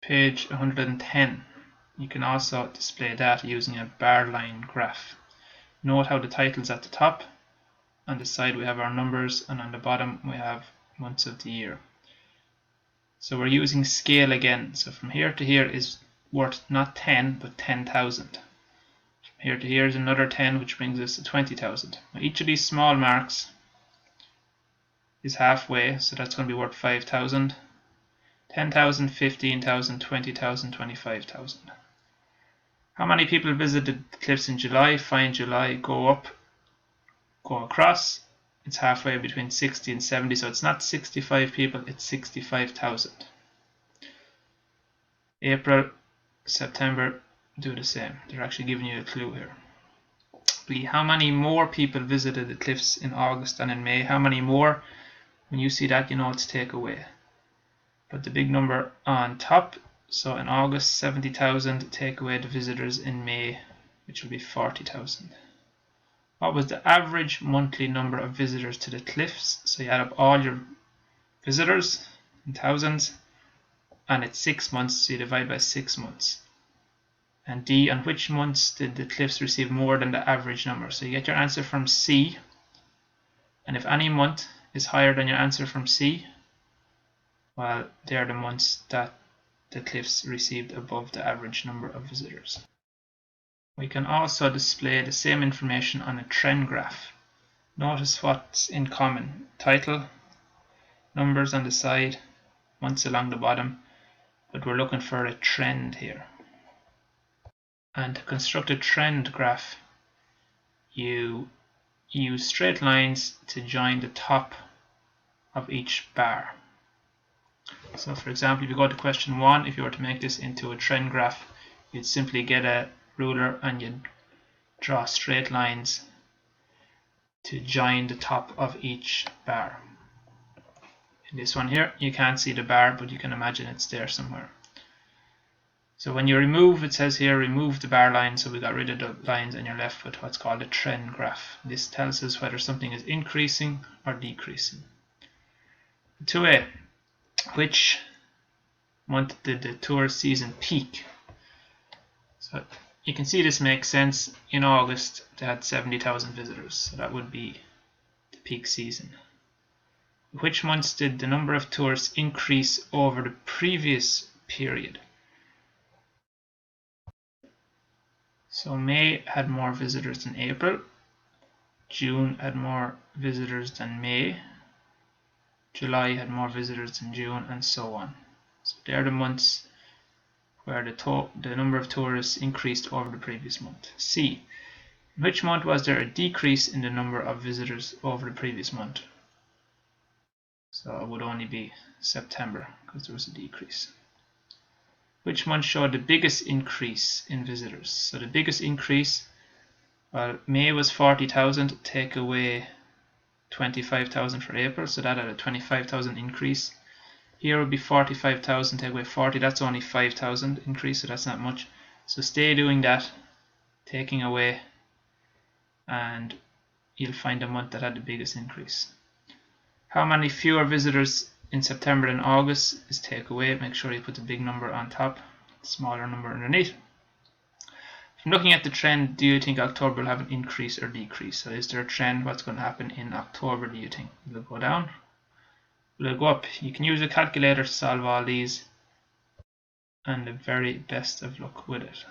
Page 110. You can also display data using a bar line graph. Note how the title's at the top. On the side we have our numbers, and on the bottom we have months of the year. So we're using scale again. So from here to here is worth not 10 but 10,000. From here to here is another 10, which brings us to 20,000. Now each of these small marks is halfway, so that's going to be worth 5,000. 10,000, 15,000, 20,000, 25,000. How many people visited the cliffs in July? Find July, go up, go across. It's halfway between 60 and 70, so it's not 65 people, it's 65,000. April, September, do the same. They're actually giving you a clue here. B. How many more people visited the cliffs in August than in May? How many more? When you see that, you know it's take away. Put the big number on top. So in August, 70,000, take away the visitors in May, which will be 40,000. What was the average monthly number of visitors to the cliffs? So you add up all your visitors in thousands, and it's 6 months, so you divide by 6 months. And D, on which months did the cliffs receive more than the average number? So you get your answer from C, and if any month is higher than your answer from C, well, they are the months that the cliffs received above the average number of visitors. We can also display the same information on a trend graph. Notice what's in common. Title, numbers on the side, months along the bottom, but we're looking for a trend here. And to construct a trend graph, you use straight lines to join the top of each bar. So for example, if you go to question 1, if you were to make this into a trend graph, you'd simply get a ruler and you'd draw straight lines to join the top of each bar. In this one here, you can't see the bar, but you can imagine it's there somewhere. So when you remove, it says here, remove the bar line, so we got rid of the lines and you're left with what's called a trend graph. This tells us whether something is increasing or decreasing. 2a. Which month did the tourist season peak? So you can see this makes sense. In August they had 70,000 visitors, so that would be the peak season. Which months did the number of tourists increase over the previous period? So May had more visitors than April, June had more visitors than May, July had more visitors than June, and so on. So they're the months where the number of tourists increased over the previous month. C. In which month was there a decrease in the number of visitors over the previous month? So it would only be September, because there was a decrease. Which month showed the biggest increase in visitors? So the biggest increase, well, May was 40,000, take away 25,000 for April, so that had a 25,000 increase. Here would be 45,000, take away 40, that's only 5,000 increase, so that's not much. So stay doing that, taking away, and you'll find the month that had the biggest increase. How many fewer visitors in September and August is take away. Make sure you put the big number on top, smaller number underneath. From looking at the trend, do you think October will have an increase or decrease? So is there a trend? What's going to happen in October, do you think? Will it go down? Will it go up? You can use a calculator to solve all these, and the very best of luck with it.